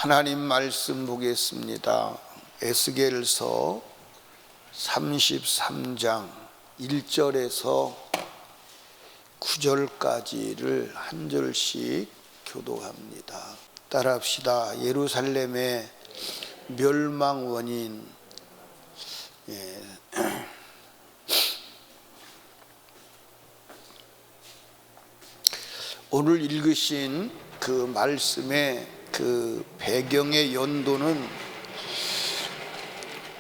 하나님 말씀 보겠습니다. 에스겔서 33장 1절에서 9절까지를 한 절씩 교독합니다. 따라합시다. 예루살렘의 멸망 원인. 오늘 읽으신 그 말씀의 그 배경의 연도는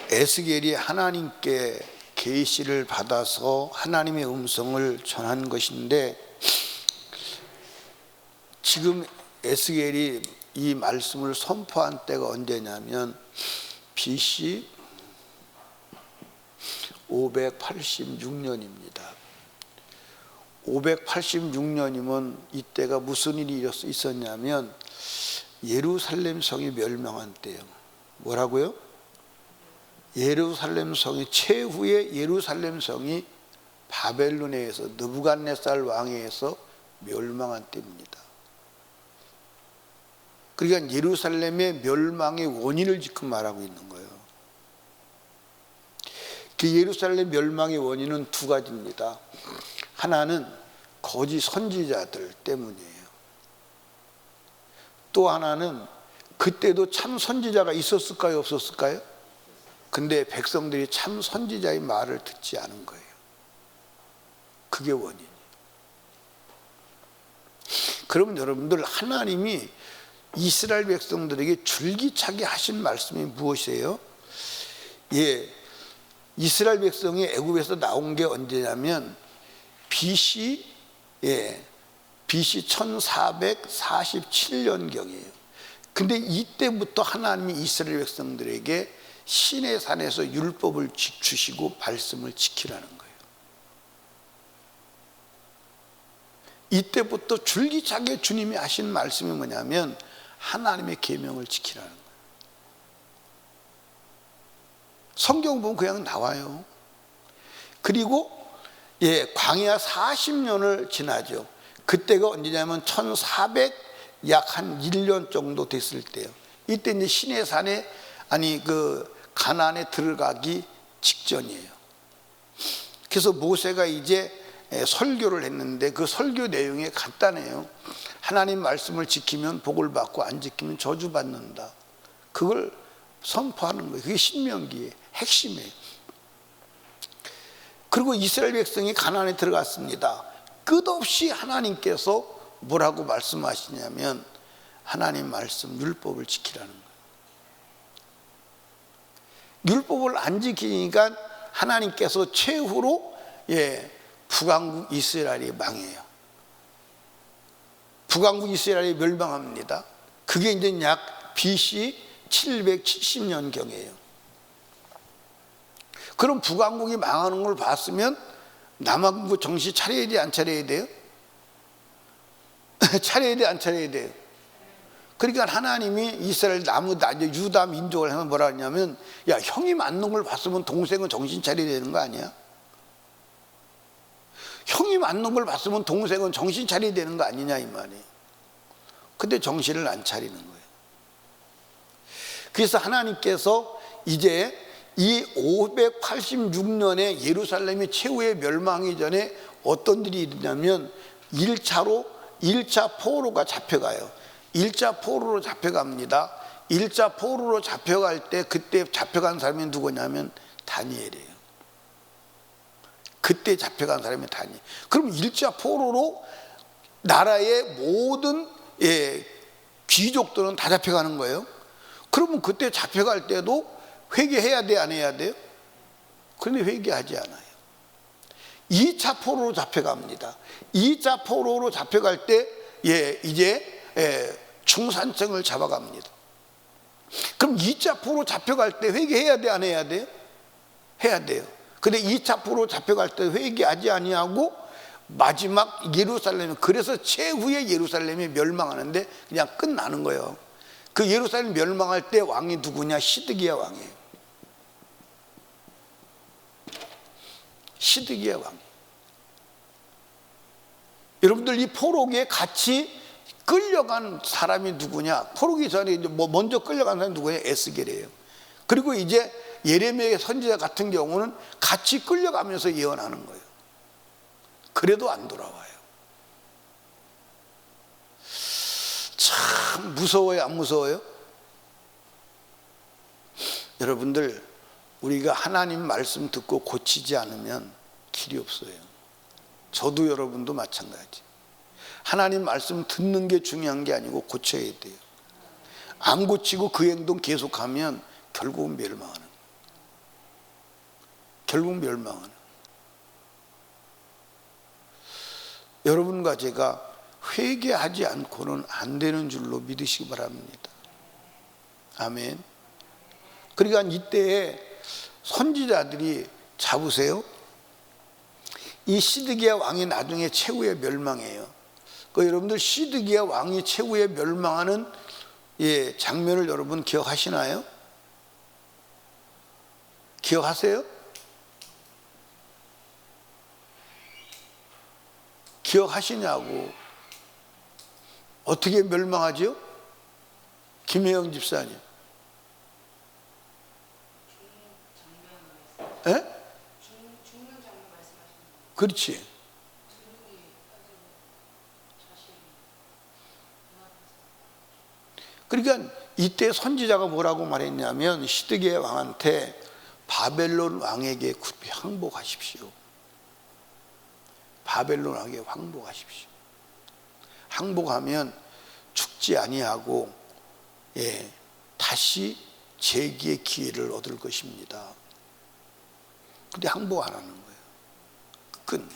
에스겔이 하나님께 계시를 받아서 하나님의 음성을 전한 것인데, 지금 에스겔이 이 말씀을 선포한 때가 언제냐면 BC 586년입니다. 586년이면 이때가 무슨 일이 있었냐면 예루살렘 성이 멸망한 때예요. 뭐라고요? 예루살렘 성이, 최후의 예루살렘 성이 바벨론에 의해서, 느부갓네살 왕에 의해서 멸망한 때입니다. 그러니까 예루살렘의 멸망의 원인을 지금 말하고 있는 거예요. 그 예루살렘 멸망의 원인은 두 가지입니다. 하나는 거짓 선지자들 때문이에요. 또 하나는 그때도 참 선지자가 있었을까요, 없었을까요? 근데 백성들이 참 선지자의 말을 듣지 않은 거예요. 그게 원인이에요. 그러면 여러분들, 하나님이 이스라엘 백성들에게 줄기차게 하신 말씀이 무엇이에요? 이스라엘 백성이 애굽에서 나온 게 언제냐면 BC 1447년경이에요. 근데 이때부터 하나님이 이스라엘 백성들에게 시내 산에서 율법을 주시고 말씀을 지키라는 거예요. 이때부터 줄기차게 주님이 하신 말씀이 뭐냐면 하나님의 계명을 지키라는 거예요. 성경 보면 그냥 나와요. 그리고 광야 40년을 지나죠. 그때가 언제냐면 1400 약 한 1년 정도 됐을 때요. 이때 이제 시내산에, 가나안에 들어가기 직전이에요. 그래서 모세가 이제 설교를 했는데 그 설교 내용이 간단해요. 하나님 말씀을 지키면 복을 받고 안 지키면 저주받는다. 그걸 선포하는 거예요. 그게 신명기의 핵심이에요. 그리고 이스라엘 백성이 가나안에 들어갔습니다. 끝없이 하나님께서 뭐라고 말씀하시냐면 하나님 말씀, 율법을 지키라는 거예요. 율법을 안 지키니까 하나님께서 최후로 북왕국 이스라엘이 망해요. 북왕국 이스라엘이 멸망합니다. 그게 이제 약 BC 770년경이에요. 그럼 북왕국이 망하는 걸 봤으면 남왕국 정신 차려야 돼, 안 차려야 돼요? 차려야 돼, 안 차려야 돼요? 그러니까 하나님이 이스라엘 유다 민족을 하면 뭐라 하냐면, 야, 형이 맞는 걸 봤으면 동생은 정신 차려야 되는 거 아니야? 형이 맞는 걸 봤으면 동생은 정신 차려야 되는 거 아니냐, 이 말이에요. 근데 정신을 안 차리는 거예요. 그래서 하나님께서 이제 이 586년에 예루살렘이 최후의 멸망이 전에 어떤 일이 일어나면 1차 포로가 잡혀가요. 1차 포로로 잡혀갑니다. 1차 포로로 잡혀갈 때 그때 잡혀간 사람이 누구냐면 다니엘이에요. 그때 잡혀간 사람이 다니엘. 그럼 1차 포로로 나라의 모든 귀족들은 다 잡혀가는 거예요. 그러면 그때 잡혀갈 때도 회개해야 돼, 안 해야 돼요? 그런데 회개하지 않아요. 2차 포로로 잡혀갑니다. 2차 포로로 잡혀갈 때 이제 중산층을 잡아갑니다. 그럼 2차 포로 잡혀갈 때 회개해야 돼, 안 해야 돼요? 해야 돼요. 근데 2차 포로 잡혀갈 때 회개하지 아니하고 마지막 예루살렘, 그래서 최후의 예루살렘이 멸망하는데 그냥 끝나는 거예요. 그 예루살렘 멸망할 때 왕이 누구냐? 시드기야 왕이에요. 시드기야 왕. 여러분들, 이 포로기에 같이 끌려간 사람이 누구냐? 포로기 전에 이제 먼저 끌려간 사람이 누구냐? 에스겔이에요. 그리고 이제 예레미야 선지자 같은 경우는 같이 끌려가면서 예언하는 거예요. 그래도 안 돌아와요. 참 무서워요, 안 무서워요? 여러분들, 우리가 하나님 말씀 듣고 고치지 않으면 길이 없어요. 저도 여러분도 마찬가지. 하나님 말씀 듣는 게 중요한 게 아니고 고쳐야 돼요. 안 고치고 그 행동 계속하면 결국은 멸망하는 거예요. 결국 멸망하는. 여러분과 제가 회개하지 않고는 안 되는 줄로 믿으시기 바랍니다. 아멘. 그러니까 이때에 선지자들이 잡으세요. 이 시드기야 왕이 나중에 최후의 멸망이에요. 그 여러분들 시드기야 왕이 최후의 멸망하는 장면을 여러분 기억하시나요? 기억하세요? 기억하시냐고. 어떻게 멸망하죠? 김혜영 집사님. 에? 그렇지. 그러니까 이때 선지자가 뭐라고 말했냐면 시드기야 왕한테 바벨론 왕에게 급히 항복하십시오. 바벨론 왕에게 항복하십시오. 항복하면 죽지 아니하고 다시 재기의 기회를 얻을 것입니다. 근데 항복 안 하는 거예요. 끝내.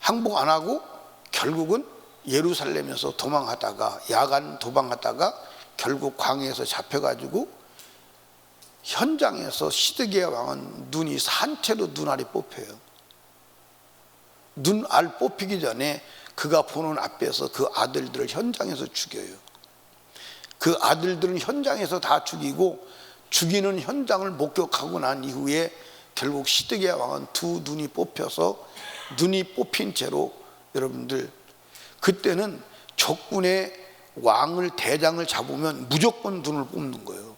항복 안 하고 결국은 예루살렘에서 도망하다가 야간 도망하다가 결국 광야에서 잡혀가지고 현장에서 시드기야 왕은 눈이 산채로 눈알이 뽑혀요. 눈알 뽑히기 전에 그가 보는 앞에서 그 아들들을 현장에서 죽여요. 그 아들들은 현장에서 다 죽이고 죽이는 현장을 목격하고 난 이후에 결국 시드기야 왕은 두 눈이 뽑혀서 눈이 뽑힌 채로 여러분들 그때는 적군의 왕을 대장을 잡으면 무조건 눈을 뽑는 거예요.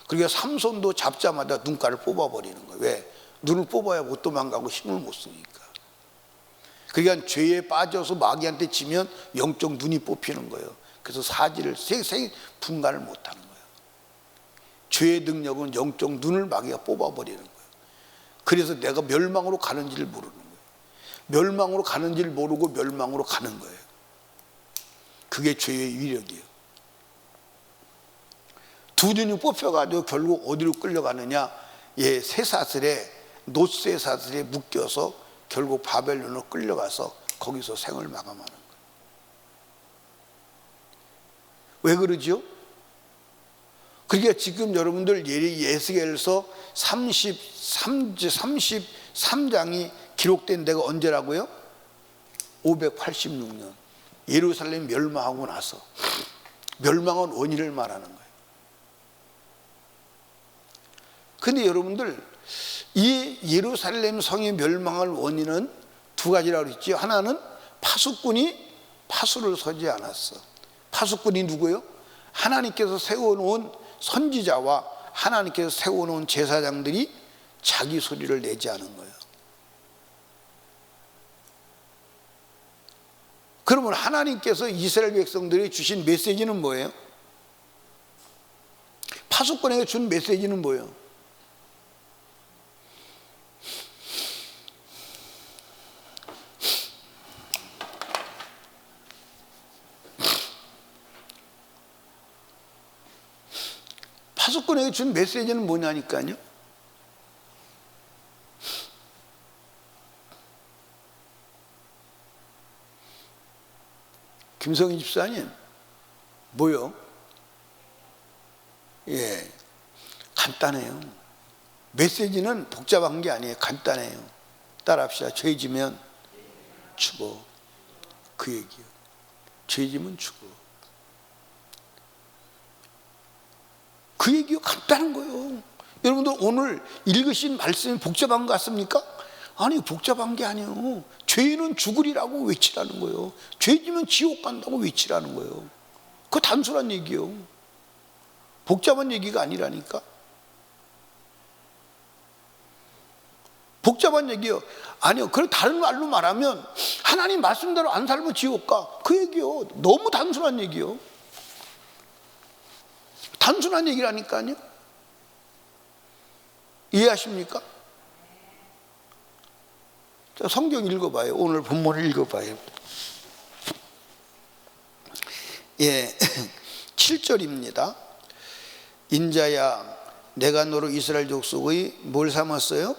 그러니까 삼손도 잡자마자 눈가를 뽑아버리는 거예요. 왜? 눈을 뽑아야 못 도망가고 힘을 못 쓰니까. 그러니까 죄에 빠져서 마귀한테 지면 영적 눈이 뽑히는 거예요. 그래서 사지를 분간을 못하는 거예요. 죄의 능력은 영적 눈을 마귀가 뽑아버리는 거예요. 그래서 내가 멸망으로 가는지를 모르는 거예요. 멸망으로 가는지를 모르고 멸망으로 가는 거예요. 그게 죄의 위력이에요. 두 눈이 뽑혀가지고 결국 어디로 끌려가느냐? 쇠사슬에 노쇠사슬에 묶여서 결국 바벨론으로 끌려가서 거기서 생을 마감하는 거예요. 왜 그러죠? 그러니까 지금 여러분들 에스겔서 33장이 기록된 데가 언제라고요? 586년 예루살렘 멸망하고 나서 멸망한 원인을 말하는 거예요. 근데 여러분들 이 예루살렘 성이 멸망할 원인은 두 가지라고 그랬죠. 하나는 파수꾼이 파수를 서지 않았어. 파수꾼이 누구예요? 하나님께서 세워놓은 선지자와 하나님께서 세워놓은 제사장들이 자기 소리를 내지 않은 거예요. 그러면 하나님께서 이스라엘 백성들이 주신 메시지는 뭐예요? 파수꾼에게 준 메시지는 뭐예요? 파수꾼에게 준 메시지는 뭐냐니까요. 김성희 집사님, 뭐요? 간단해요. 메시지는 복잡한 게 아니에요. 간단해요. 따라합시다. 죄 지면 죽어. 그 얘기요. 죄 지면 죽어. 그 얘기가 간단한 거예요. 여러분들 오늘 읽으신 말씀이 복잡한 것 같습니까? 아니 복잡한 게 아니에요. 죄인은 죽으리라고 외치라는 거예요. 죄지면 지옥 간다고 외치라는 거예요. 그거 단순한 얘기예요. 복잡한 얘기가 아니라니까. 복잡한 얘기요. 아니요. 그걸 다른 말로 말하면 하나님 말씀대로 안 살면 지옥 가. 그 얘기요. 너무 단순한 얘기요. 단순한 얘기라니까요. 이해하십니까? 자, 성경 읽어봐요. 오늘 본문을 읽어봐요. 예, 7절입니다. 인자야, 내가 너로 이스라엘 족속의 뭘 삼았어요?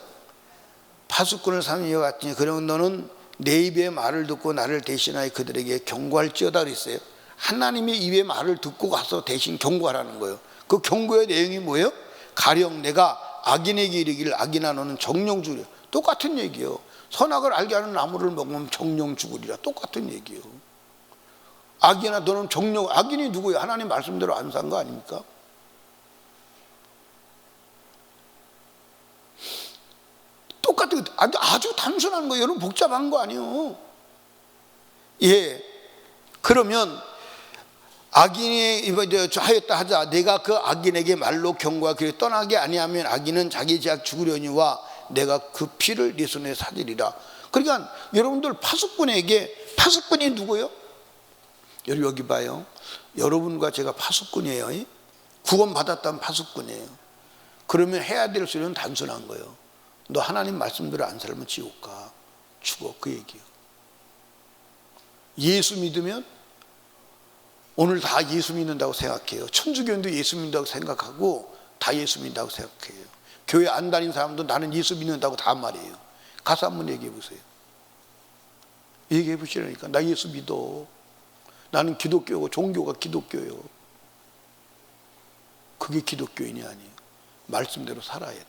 파수꾼을 삼은 것 같으니 그러면 너는 내 입의 말을 듣고 나를 대신하여 그들에게 경고할지어다 그랬어요. 하나님의 입의 말을 듣고 가서 대신 경고하라는 거예요. 그 경고의 내용이 뭐예요? 가령 내가 악인에게 이르기를 악인아 너는 정령 죽으리라. 똑같은 얘기예요. 선악을 알게 하는 나무를 먹으면 정령 죽으리라. 똑같은 얘기예요. 악인아 너는 정령, 악인이 누구예요? 하나님 말씀대로 안 산 거 아닙니까? 똑같은, 아주 단순한 거예요. 여러분 복잡한 거 아니에요. 예. 그러면 악인이 하였다 하자. 내가 그 악인에게 말로 경고하 그를 떠나게 아니하면 악인은 자기 죄악 죽으려니와 내가 그 피를 네 손에 사리리라. 그러니까 여러분들 파수꾼에게, 파수꾼이 누구예요? 여기 봐요. 여러분과 제가 파수꾼이에요. 구원 받았다면 파수꾼이에요. 그러면 해야 될 소리는 단순한 거예요. 너 하나님 말씀대로 안 살면 지옥 가. 죽어. 그 얘기예요. 예수 믿으면 오늘 다 예수 믿는다고 생각해요. 천주교인도 예수 믿는다고 생각하고 다 예수 믿는다고 생각해요. 교회 안 다니는 사람도 나는 예수 믿는다고 다 말해요. 가서 한번 얘기해 보세요. 얘기해 보시라니까. 나 예수 믿어. 나는 기독교고 종교가 기독교예요. 그게 기독교인이 아니에요. 말씀대로 살아야 돼.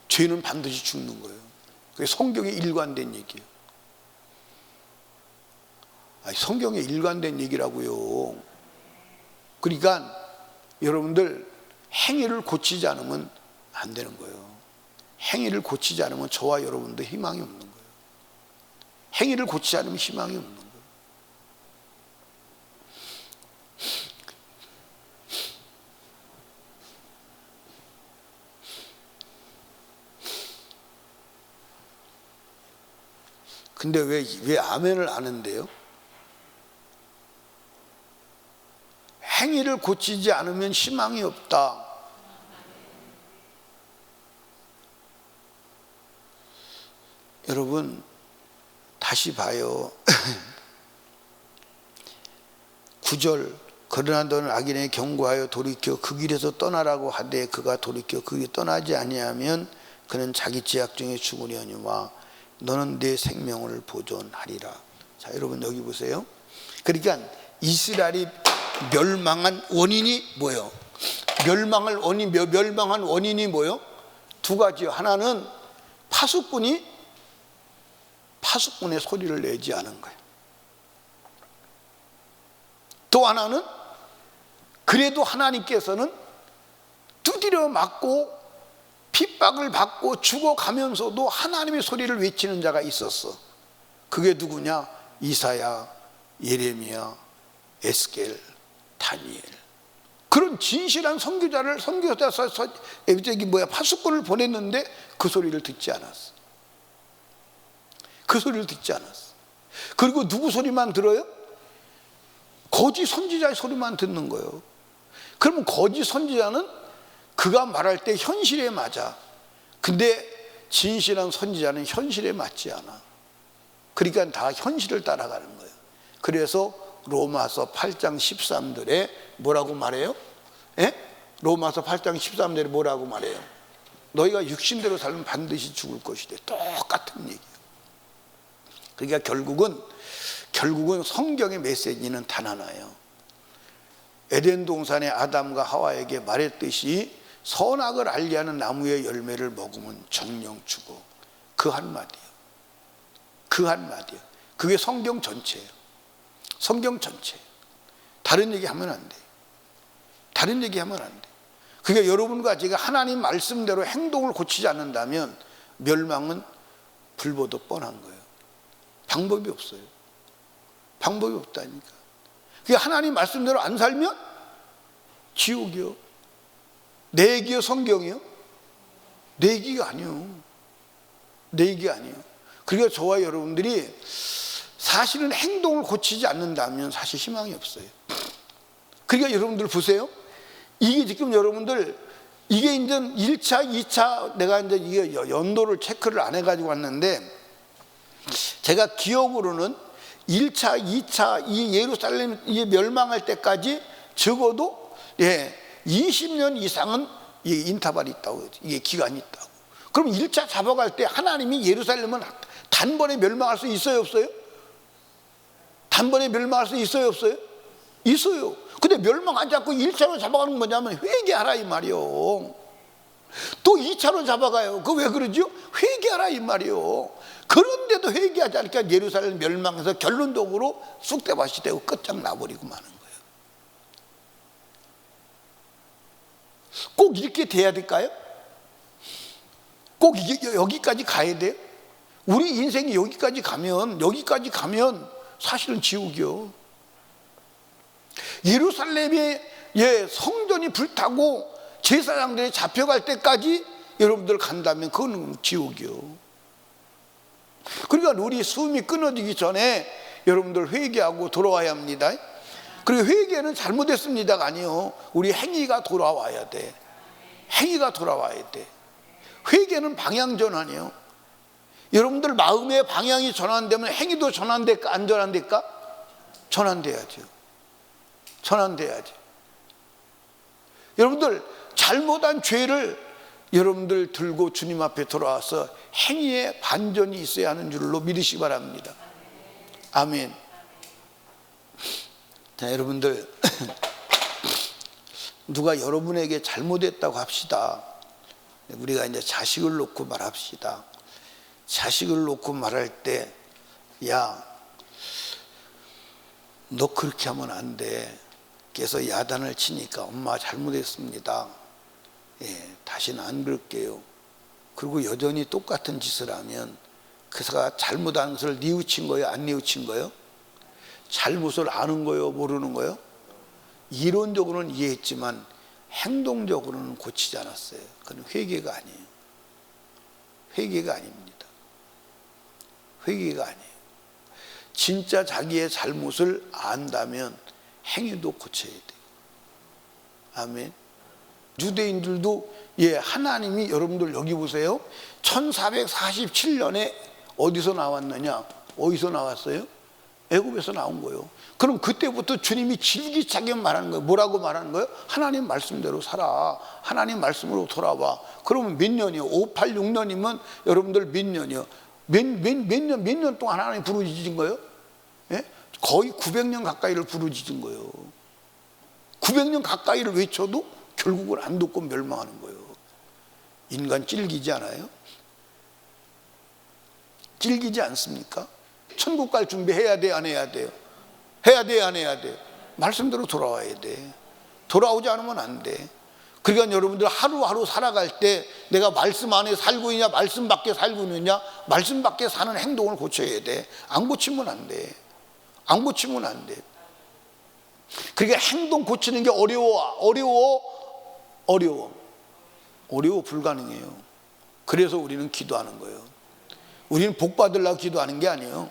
죄는 반드시 죽는 거예요. 그게 성경에 일관된 얘기예요. 아니, 성경에 일관된 얘기라고요. 그러니까 여러분들 행위를 고치지 않으면 안 되는 거예요. 행위를 고치지 않으면 저와 여러분들 희망이 없는 거예요. 행위를 고치지 않으면 희망이 없는 거예요. 근데 왜 아멘을 안 한대요? 행위를 고치지 않으면 희망이 없다. 여러분 다시 봐요. 9절 그러나 너는 악인에게 경고하여 돌이켜 그 길에서 떠나라고 하되 그가 돌이켜 그 길 떠나지 아니하면 그는 자기 죄악 중에 죽으려니와 너는 내 생명을 보존하리라. 자, 여러분 여기 보세요. 그러니까 이스라엘이 멸망한 원인이 뭐예요? 멸망한 원인이 뭐예요? 두 가지요. 하나는 파수꾼의 소리를 내지 않은 거예요. 또 하나는 그래도 하나님께서는 두드려 맞고 핍박을 받고 죽어가면서도 하나님의 소리를 외치는 자가 있었어. 그게 누구냐? 이사야, 예레미야, 에스겔, 다니엘. 그런 진실한 파수꾼을 보냈는데 그 소리를 듣지 않았어. 그 소리를 듣지 않았어. 그리고 누구 소리만 들어요? 거짓 선지자의 소리만 듣는 거예요. 그러면 거짓 선지자는 그가 말할 때 현실에 맞아. 근데 진실한 선지자는 현실에 맞지 않아. 그러니까 다 현실을 따라가는 거예요. 그래서 로마서 8장 13절에 뭐라고 말해요? 예? 로마서 8장 13절에 뭐라고 말해요? 너희가 육신대로 살면 반드시 죽을 것이래. 똑같은 얘기예요. 그러니까 결국은 성경의 메시지는 단 하나예요. 에덴 동산의 아담과 하와에게 말했듯이 선악을 알게 하는 나무의 열매를 먹으면 정령 죽어. 그 한마디예요. 그 한마디예요. 그게 성경 전체예요. 성경 전체. 다른 얘기하면 안 돼. 다른 얘기하면 안 돼. 그러니까 여러분과 제가 하나님 말씀대로 행동을 고치지 않는다면 멸망은 불보듯 뻔한 거예요. 방법이 없어요. 방법이 없다니까. 그게 하나님 말씀대로 안 살면 지옥이요. 내 얘기요, 성경이요? 내 얘기가 아니요. 내 얘기가 아니에요. 그러니까 저와 여러분들이 사실은 행동을 고치지 않는다면 사실 희망이 없어요. 그러니까 여러분들 보세요. 이게 지금 여러분들 이게 이제 1차, 2차 내가 이제 이게 연도를 체크를 안 해가지고 왔는데 제가 기억으로는 1차, 2차 이 예루살렘 이 멸망할 때까지 적어도 20년 이상은 인터벌이 있다고, 이게 기간이 있다고. 그럼 1차 잡아갈 때 하나님이 예루살렘은 단번에 멸망할 수 있어요, 없어요? 단번에 멸망할 수 있어요, 없어요? 있어요. 근데 멸망하지 않고 1차로 잡아가는 건 뭐냐면 회개하라 이 말이요. 또 2차로 잡아가요. 그 왜 그러죠? 회개하라 이 말이요. 그런데도 회개하지 않으니까 예루살렘 멸망해서 결론적으로 쑥대밭이 되고 끝장나버리고 마는 거예요. 꼭 이렇게 돼야 될까요? 꼭 여기까지 가야 돼요? 우리 인생이 여기까지 가면 사실은 지옥이요. 예루살렘의 성전이 불타고 제사장들이 잡혀갈 때까지 여러분들 간다면 그건 지옥이요. 그러니까 우리 숨이 끊어지기 전에 여러분들 회개하고 돌아와야 합니다. 그리고 회개는 잘못했습니다가 아니요. 우리 행위가 돌아와야 돼. 행위가 돌아와야 돼. 회개는 방향 전환이요. 여러분들 마음의 방향이 전환되면 행위도 전환될까 안 전환될까? 전환돼야죠. 전환돼야죠. 여러분들 잘못한 죄를 여러분들 들고 주님 앞에 돌아와서 행위의 반전이 있어야 하는 줄로 믿으시기 바랍니다. 아멘. 자, 여러분들 누가 여러분에게 잘못했다고 합시다. 우리가 이제 자식을 놓고 말합시다. 자식을 놓고 말할 때, 야, 너 그렇게 하면 안 돼. 그래서 야단을 치니까 엄마 잘못했습니다. 다시는 안 그럴게요. 그리고 여전히 똑같은 짓을 하면 그가 잘못한 것을 뉘우친 거예요, 안 뉘우친 거예요? 잘못을 아는 거예요, 모르는 거예요? 이론적으로는 이해했지만 행동적으로는 고치지 않았어요. 그건 회개가 아니에요. 회개가 아닙니다. 회개가 아니에요. 진짜 자기의 잘못을 안다면 행위도 고쳐야 돼요. 아멘. 유대인들도 하나님이 여러분들 여기 보세요. 1447년에 어디서 나왔느냐? 어디서 나왔어요? 애굽에서 나온 거예요. 그럼 그때부터 주님이 질기차게 말하는 거예요. 뭐라고 말하는 거예요? 하나님 말씀대로 살아. 하나님 말씀으로 돌아와. 그러면 몇 년이요? 586년이면 여러분들 몇 년이요? 몇 년 동안 하나님 부르짖은 거예요? 거의 900년 가까이를 부르짖은 거예요. 900년 가까이를 외쳐도 결국은 안 듣고 멸망하는 거예요. 인간 찔기지 않아요? 찔기지 않습니까? 천국 갈 준비해야 돼, 안 해야 돼요? 해야 돼, 안 해야 돼요? 말씀대로 돌아와야 돼. 돌아오지 않으면 안 돼. 그러니까 여러분들 하루하루 살아갈 때 내가 말씀 안에 살고 있냐, 말씀 밖에 살고 있느냐, 말씀 밖에 사는 행동을 고쳐야 돼. 안 고치면 안 돼. 안 고치면 안 돼. 그러니까 행동 고치는 게 어려워 불가능해요. 그래서 우리는 기도하는 거예요. 우리는 복 받으려고 기도하는 게 아니에요.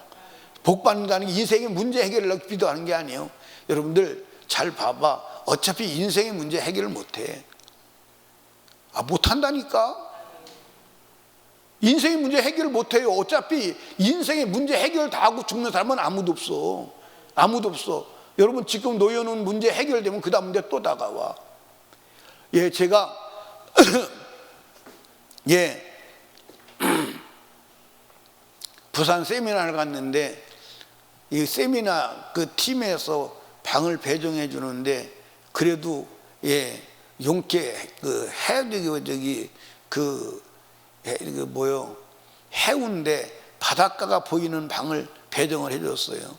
복 받는다는 게 인생의 문제 해결하려고 기도하는 게 아니에요. 여러분들 잘 봐봐. 어차피 인생의 문제 해결을 못해. 못한다니까. 인생의 문제 해결을 못해요. 어차피 인생의 문제 해결 다 하고 죽는 사람은 아무도 없어. 아무도 없어. 여러분 지금 놓여놓은 문제 해결되면 그 다음 문제 또 다가와. 제가 부산 세미나를 갔는데 이 세미나 그 팀에서 방을 배정해 주는데 그래도 용케 해운대 바닷가가 보이는 방을 배정을 해줬어요.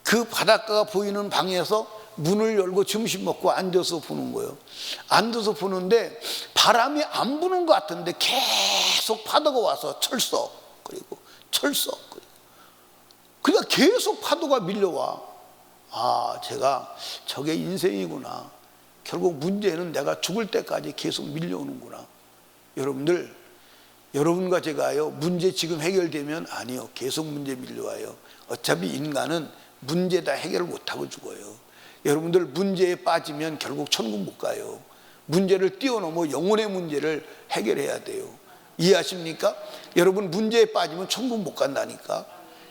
그 바닷가가 보이는 방에서 문을 열고 점심 먹고 앉아서 보는 거예요. 앉아서 보는데 바람이 안 부는 것 같은데 계속 파도가 와서 철썩 그리고 그러니까 계속 파도가 밀려와. 아, 제가 저게 인생이구나. 결국 문제는 내가 죽을 때까지 계속 밀려오는구나. 여러분들, 여러분과 제가요, 문제 지금 해결되면 아니요, 계속 문제 밀려와요. 어차피 인간은 문제 다 해결을 못하고 죽어요. 여러분들 문제에 빠지면 결국 천국 못 가요. 문제를 뛰어넘어 영혼의 문제를 해결해야 돼요. 이해하십니까? 여러분 문제에 빠지면 천국 못 간다니까.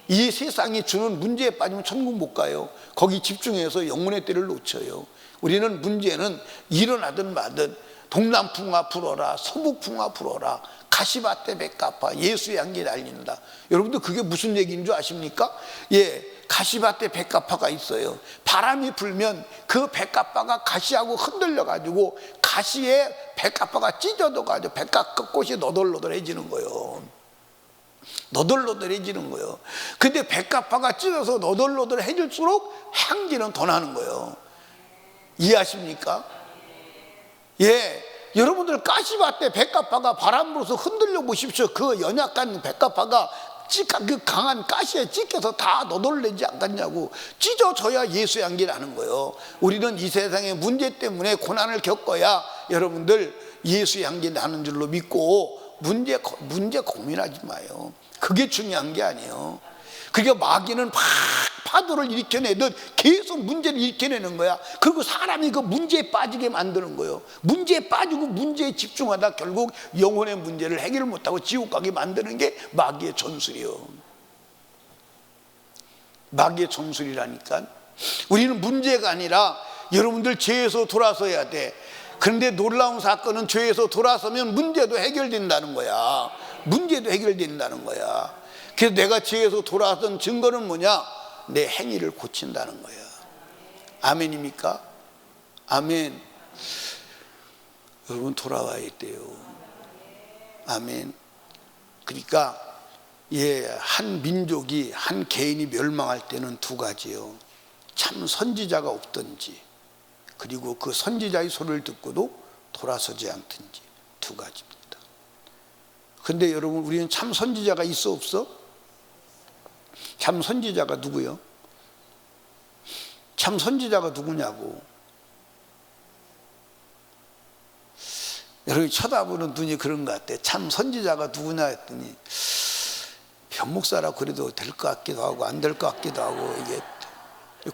이 세상이 주는 문제에 빠지면 천국 못 가요. 거기 집중해서 영혼의 때를 놓쳐요. 우리는 문제는 일어나든 마든 동남풍아 불어라, 서북풍아 불어라, 가시밭에 백합화, 예수의 향기 날린다. 여러분들 그게 무슨 얘기인 줄 아십니까? 예, 가시밭에 백합화가 있어요. 바람이 불면 그 백합화가 가시하고 흔들려가지고 가시에 백합화가 찢어져가지고 백합꽃이 너덜너덜해지는 거예요. 너덜너덜해지는 거예요. 근데 백합화가 찢어서 너덜너덜해질수록 향기는 더 나는 거예요. 이해하십니까? 예, 여러분들 가시밭에 백합화가 바람 불어서 흔들려 보십시오. 그 연약한 백합화가 그 강한 가시에 찢겨서 다 너덜내지 않겠냐고. 찢어져야 예수의 향기 나는 거예요. 우리는 이 세상의 문제 때문에 고난을 겪어야 여러분들 예수의 향기 나는 줄로 믿고 문제 고민하지 마요. 그게 중요한 게 아니에요. 그러니까 마귀는 파도를 일으켜내듯 계속 문제를 일으켜내는 거야. 그리고 사람이 그 문제에 빠지게 만드는 거예요. 문제에 빠지고 문제에 집중하다 결국 영혼의 문제를 해결을 못하고 지옥 가게 만드는 게 마귀의 전술이에요. 마귀의 전술이라니까. 우리는 문제가 아니라 여러분들 죄에서 돌아서야 돼. 그런데 놀라운 사건은 죄에서 돌아서면 문제도 해결된다는 거야. 문제도 해결된다는 거야. 그래서 내가 죄에서 돌아왔던 증거는 뭐냐? 내 행위를 고친다는 거야. 아멘입니까? 아멘. 여러분 돌아와야 돼요. 아멘. 그러니까 한 민족이 한 개인이 멸망할 때는 두 가지요. 참 선지자가 없든지, 그리고 그 선지자의 소리를 듣고도 돌아서지 않든지, 두 가지입니다. 근데 여러분 우리는 참 선지자가 있어 없어? 참 선지자가 누구요? 참 선지자가 누구냐고. 여러분이 쳐다보는 눈이 그런 것 같아. 참 선지자가 누구냐 했더니 변 목사라 그래도 될 것 같기도 하고 안 될 것 같기도 하고 이게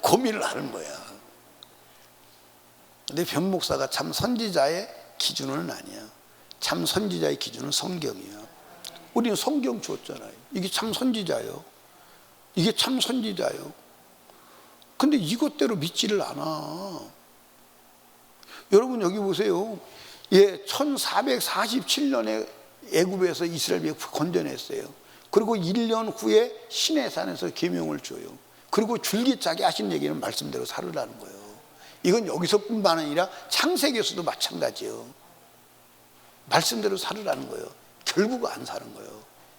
고민을 하는 거야. 근데 변 목사가 참 선지자의 기준은 아니야. 참 선지자의 기준은 성경이야. 우리는 성경 줬잖아요. 이게 참 선지자예요. 이게 참 선지자예요. 근데 이것대로 믿지를 않아. 여러분 여기 보세요. 1447년에 애굽에서 이스라엘이 건져냈어요. 그리고 1년 후에 시내산에서 계명을 줘요. 그리고 줄기차게 하신 얘기는 말씀대로 살으라는 거예요. 이건 여기서뿐만 아니라 창세기에서도 마찬가지예요. 말씀대로 살으라는 거예요. 결국 안 사는 거예요.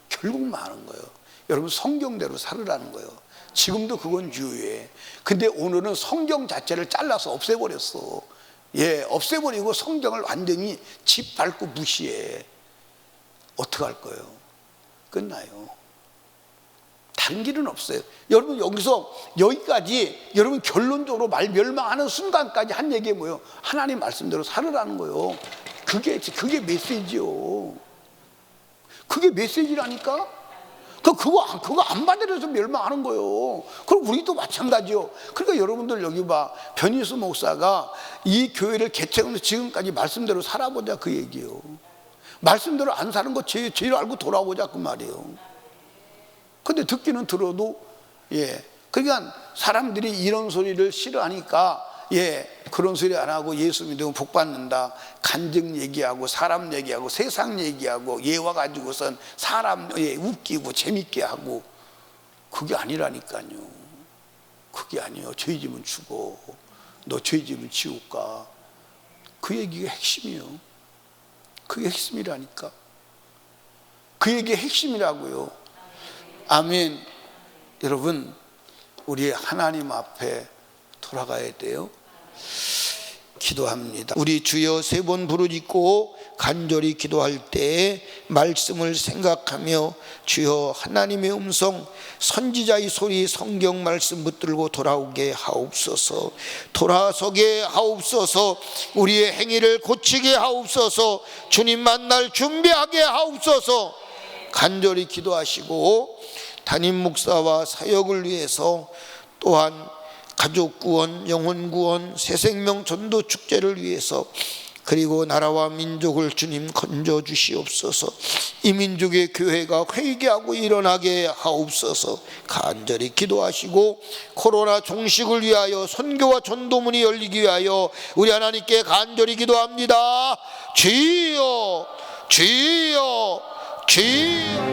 결국 망하는 거예요. 여러분 성경대로 살으라는 거예요. 지금도 그건 유효해. 근데 오늘은 성경 자체를 잘라서 없애버렸어. 없애버리고 성경을 완전히 짓밟고 무시해. 어떻게 할 거예요? 끝나요. 다른 길은 없어요. 여러분 여기서 여기까지 여러분 결론적으로 멸망하는 순간까지 한 얘기가 뭐예요? 하나님 말씀대로 살으라는 거예요. 그게 메시지요. 그게 메시지라니까. 그거 안 받아들여서 멸망하는 거예요. 그럼 우리도 마찬가지요. 그러니까 여러분들 여기 봐. 변희수 목사가 이 교회를 개최하면서 지금까지 말씀대로 살아보자 그 얘기예요. 말씀대로 안 사는 거 죄를 알고 돌아오자 그 말이에요. 근데 듣기는 들어도 그러니까 사람들이 이런 소리를 싫어하니까 그런 소리 안 하고 예수 믿으면 복 받는다. 간증 얘기하고 사람 얘기하고 세상 얘기하고 얘와 가지고선 사람 웃기고 재밌게 하고 그게 아니라니까요. 그게 아니에요. 죄 지면 죽어. 너 죄 지면 지옥 가. 그 얘기가 핵심이에요. 그게 핵심이라니까. 그 얘기가 핵심이라고요. 아멘. 여러분 우리 하나님 앞에 돌아가야 돼요. 기도합니다. 우리 주여 3번 부르짖고 간절히 기도할 때 말씀을 생각하며 주여 하나님의 음성, 선지자의 소리, 성경 말씀 붙들고 돌아오게 하옵소서. 돌아서게 하옵소서. 우리의 행위를 고치게 하옵소서. 주님 만날 준비하게 하옵소서. 간절히 기도하시고 담임 목사와 사역을 위해서, 또한 가족 구원, 영혼 구원, 새생명 전도 축제를 위해서, 그리고 나라와 민족을 주님 건져 주시옵소서. 이 민족의 교회가 회개하고 일어나게 하옵소서. 간절히 기도하시고 코로나 종식을 위하여, 선교와 전도문이 열리기 위하여 우리 하나님께 간절히 기도합니다. 주여, 주여, 주여.